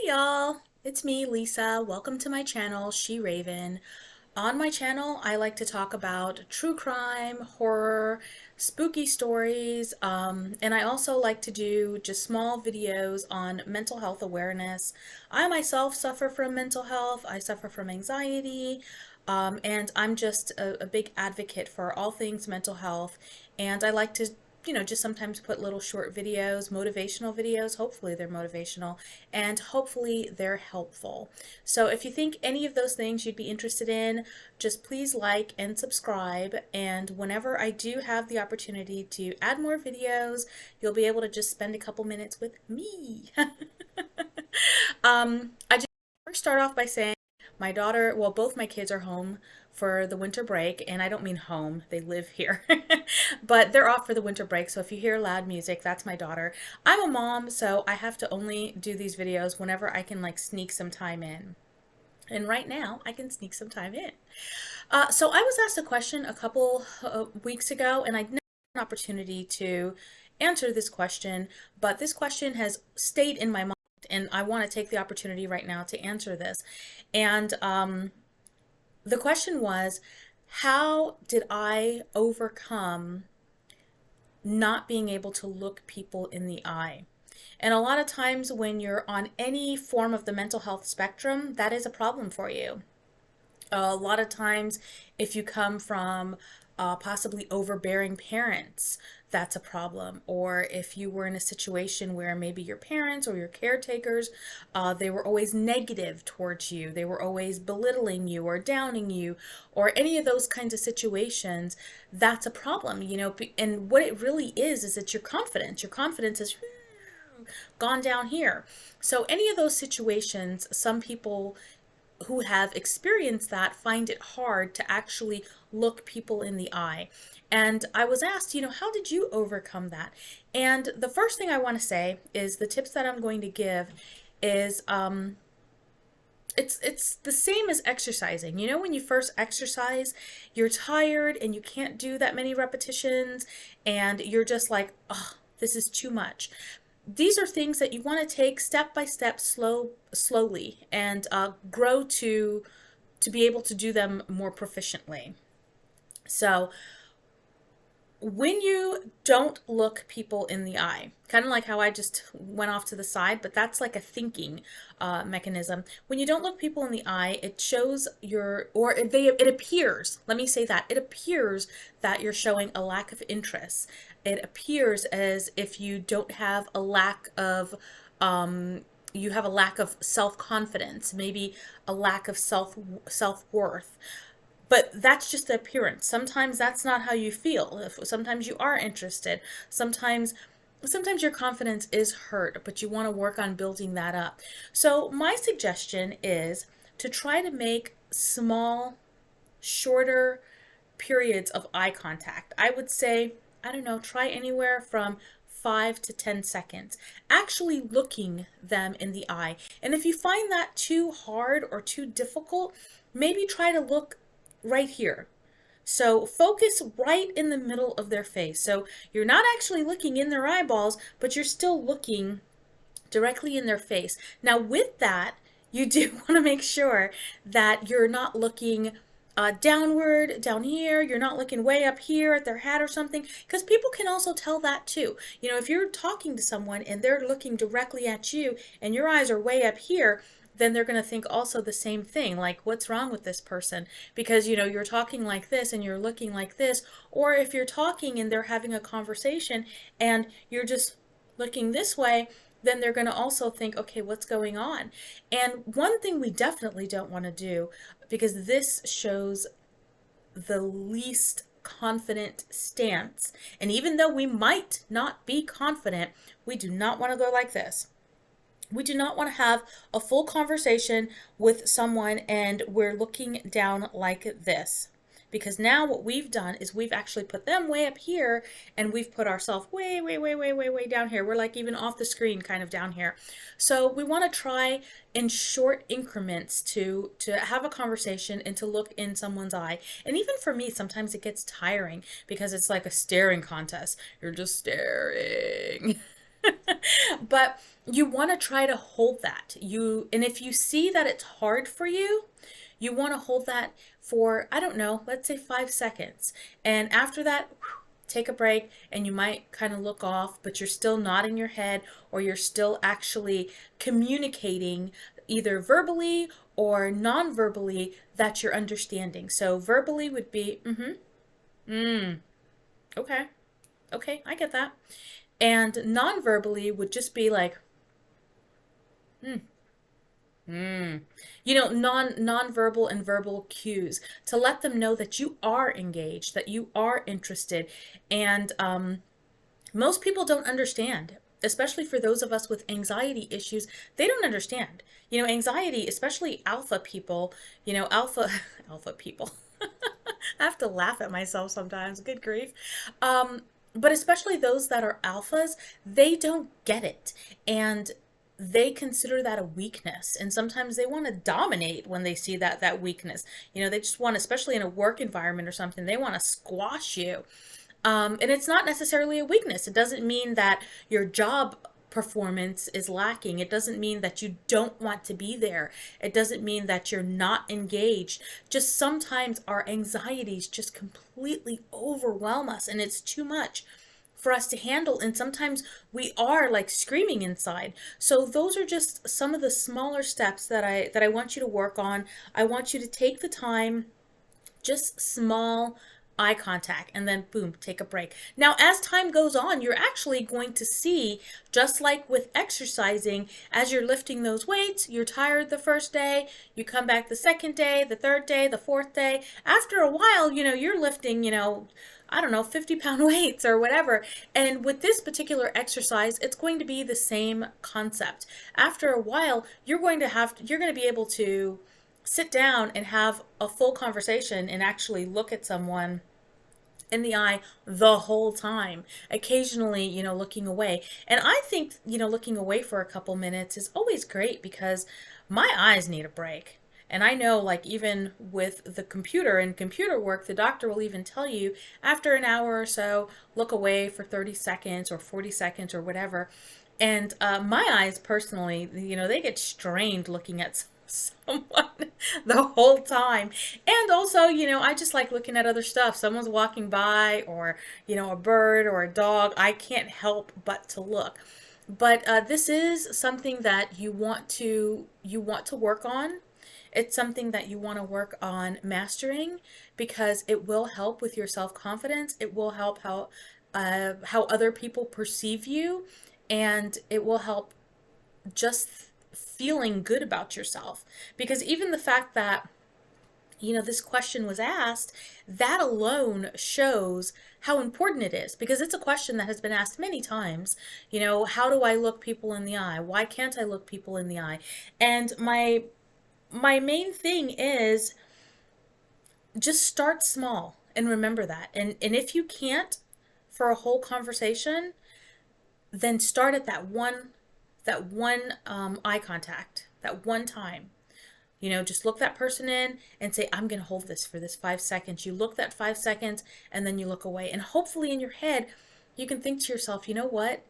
Hey y'all, it's me, Lisa. Welcome to my channel, She Raven. On my channel, I like to talk about true crime, horror, spooky stories, and I also like to do just small videos on mental health awareness. I myself suffer from mental health, I suffer from anxiety, and I'm just a big advocate for all things mental health, and I like to just sometimes put little short videos, motivational videos. Hopefully they're motivational and hopefully they're helpful. So if you think any of those things you'd be interested in, just please like and subscribe. And whenever I do have the opportunity to add more videos, you'll be able to just spend a couple minutes with me. I just first start off by saying my daughter, well, both my kids are home for the winter break, and I don't mean home, they live here, but they're off for the winter break. So if you hear loud music, that's my daughter. I'm a mom, so I have to only do these videos whenever I can like sneak some time in. And right now, I can sneak some time in. So I was asked a question a couple weeks ago, and I didn't have an opportunity to answer this question, but this question has stayed in my mind, and I want to take the opportunity right now to answer this. And the question was, how did I overcome not being able to look people in the eye? And a lot of times when you're on any form of the mental health spectrum, that is a problem for you. A lot of times, if you come from possibly overbearing parents, that's a problem. Or if you were in a situation where maybe your parents or your caretakers, they were always negative towards you, they were always belittling you or downing you, or any of those kinds of situations, that's a problem, And what it really is that your confidence. Your confidence is gone down here. So any of those situations, some people who have experienced that find it hard to actually look people in the eye. And I was asked, how did you overcome that? And the first thing I want to say is the tips that I'm going to give is it's the same as exercising. When you first exercise, you're tired and you can't do that many repetitions and you're just like, oh, this is too much. These are things that you want to take step by step, slowly, and grow to be able to do them more proficiently. So when you don't look people in the eye, kind of like how I just went off to the side, but that's like a thinking mechanism. When you don't look people in the eye, it shows it appears, let me say that, it appears that you're showing a lack of interest. It appears as if you don't have a lack of, you have a lack of self-confidence, maybe a lack of self-worth. But that's just the appearance. Sometimes that's not how you feel. Sometimes you are interested. Sometimes your confidence is hurt, but you want to work on building that up. So my suggestion is to try to make small, shorter periods of eye contact. I would say, I don't know, try anywhere from 5 to 10 seconds, actually looking them in the eye. And if you find that too hard or too difficult, maybe try to look right here. So focus right in the middle of their face. So you're not actually looking in their eyeballs, but you're still looking directly in their face. Now with that, you do want to make sure that you're not looking downward, down here. You're not looking way up here at their hat or something, because people can also tell that too. If you're talking to someone and they're looking directly at you and your eyes are way up here, then they're going to think also the same thing, like, what's wrong with this person? Because you're talking like this and you're looking like this. Or if you're talking and they're having a conversation and you're just looking this way, then they're going to also think, okay, what's going on? And one thing we definitely don't want to do, because this shows the least confident stance, and even though we might not be confident, we do not want to go like this. We do not want to have a full conversation with someone and we're looking down like this. Because now what we've done is we've actually put them way up here and we've put ourselves way, way, way, way, way, way down here. We're like even off the screen kind of down here. So we want to try in short increments to have a conversation and to look in someone's eye. And even for me, sometimes it gets tiring because it's like a staring contest. You're just staring. But you want to try to hold that. And if you see that it's hard for you, you want to hold that for, I don't know, let's say 5 seconds. And after that, take a break, and you might kind of look off, but you're still nodding your head, or you're still actually communicating either verbally or non-verbally that you're understanding. So verbally would be, okay, okay, I get that. And non-verbally would just be like, non-verbal and verbal cues to let them know that you are engaged, that you are interested. And most people don't understand, especially for those of us with anxiety issues. They don't understand. Anxiety, especially alpha people, alpha alpha people. I have to laugh at myself sometimes. Good grief. But especially those that are alphas, they don't get it. And they consider that a weakness, and sometimes they want to dominate when they see that weakness. They just want, especially in a work environment or something, they want to squash you. And it's not necessarily a weakness. It doesn't mean that your job performance is lacking. It doesn't mean that you don't want to be there. It doesn't mean that you're not engaged. Just sometimes our anxieties just completely overwhelm us, and it's too much for us to handle, and sometimes we are like screaming inside. So those are just some of the smaller steps that I want you to work on. I want you to take the time, just small eye contact, and then boom, take a break. Now, as time goes on, you're actually going to see, just like with exercising, as you're lifting those weights, you're tired the first day, you come back the second day, the third day, the fourth day. After a while, you're lifting, I don't know, 50-pound weights or whatever. And with this particular exercise, it's going to be the same concept. After a while, you're going to be able to sit down and have a full conversation and actually look at someone in the eye the whole time, occasionally, looking away. And I think, looking away for a couple minutes is always great, because my eyes need a break. And I know, like, even with the computer and computer work, the doctor will even tell you after an hour or so, look away for 30 seconds or 40 seconds or whatever. And my eyes personally, they get strained looking at someone the whole time. And also, I just like looking at other stuff. Someone's walking by, or, a bird or a dog. I can't help but to look. But this is something that you want to work on. It's something that you want to work on mastering, because it will help with your self-confidence. It will help how other people perceive you, and it will help just feeling good about yourself. Because even the fact that this question was asked, that alone shows how important it is, because it's a question that has been asked many times. How do I look people in the eye? Why can't I look people in the eye? And my main thing is, just start small and remember that. And if you can't for a whole conversation, then start at that one eye contact, that one time. Just look that person in and say, I'm going to hold this for this 5 seconds. You look that 5 seconds, and then you look away. And hopefully in your head, you can think to yourself, you know what?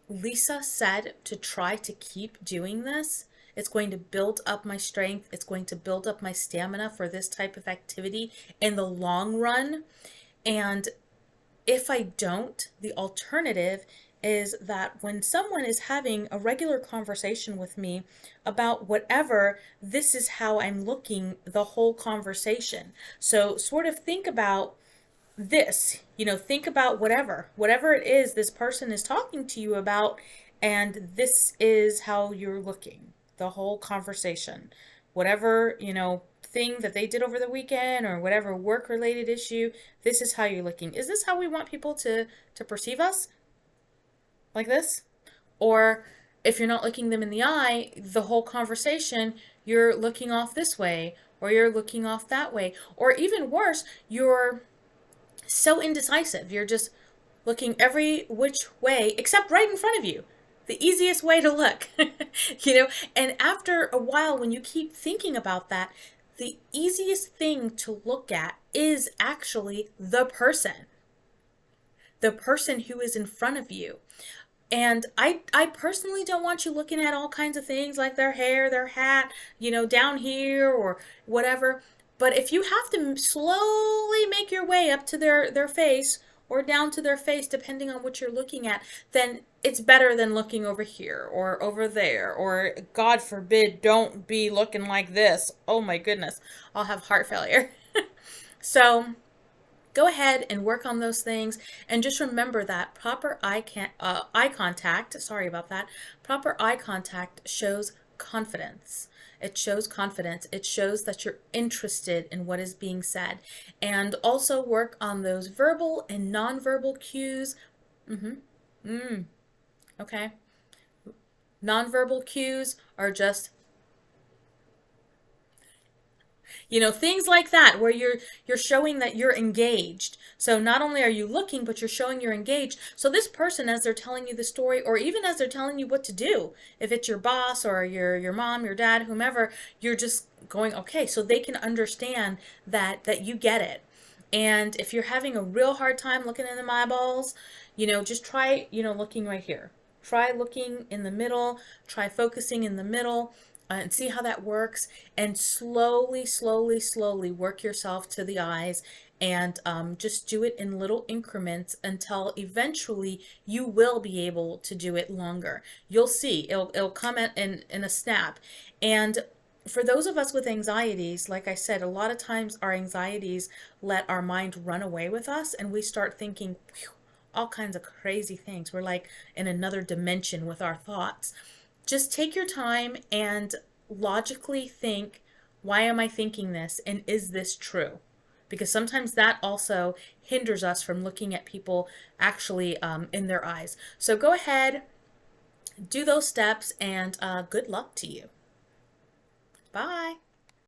Lisa said to try to keep doing this. It's going to build up my strength. It's going to build up my stamina for this type of activity in the long run. And if I don't, the alternative is that when someone is having a regular conversation with me about whatever, this is how I'm looking the whole conversation. So sort of think about this, think about whatever it is this person is talking to you about, and this is how you're looking the whole conversation. Whatever, thing that they did over the weekend, or whatever work related issue, this is how you're looking. Is this how we want people to perceive us? Like this? Or if you're not looking them in the eye the whole conversation, you're looking off this way, or you're looking off that way, or even worse, you're so indecisive. You're just looking every which way except right in front of you. The easiest way to look. And after a while, when you keep thinking about that, the easiest thing to look at is actually the person who is in front of you. And I personally don't want you looking at all kinds of things like their hair, their hat, down here or whatever. But if you have to slowly make your way up to their face or down to their face, depending on what you're looking at, then it's better than looking over here or over there. Or, God forbid, don't be looking like this. Oh my goodness, I'll have heart failure. So, go ahead and work on those things, and just remember that proper eye contact, sorry about that, proper eye contact shows confidence. It shows confidence. It shows that you're interested in what is being said. And also work on those verbal and nonverbal cues. Mm-hmm. Okay. Nonverbal cues are just things like that where you're showing that you're engaged. So not only are you looking, but you're showing you're engaged. So this person, as they're telling you the story, or even as they're telling you what to do, if it's your boss or your mom, your dad, whomever, you're just going, okay, so they can understand that you get it. And if you're having a real hard time looking in the eyeballs, just try, looking right here. Try looking in the middle, try focusing in the middle, and see how that works. And slowly, slowly, slowly work yourself to the eyes, and just do it in little increments until eventually you will be able to do it longer. You'll see, it'll come in a snap. And for those of us with anxieties, like I said, a lot of times our anxieties let our mind run away with us, and we start thinking, "Phew," all kinds of crazy things. We're like in another dimension with our thoughts. Just take your time and logically think, why am I thinking this? And is this true? Because sometimes that also hinders us from looking at people actually in their eyes. So go ahead, do those steps, and good luck to you. Bye.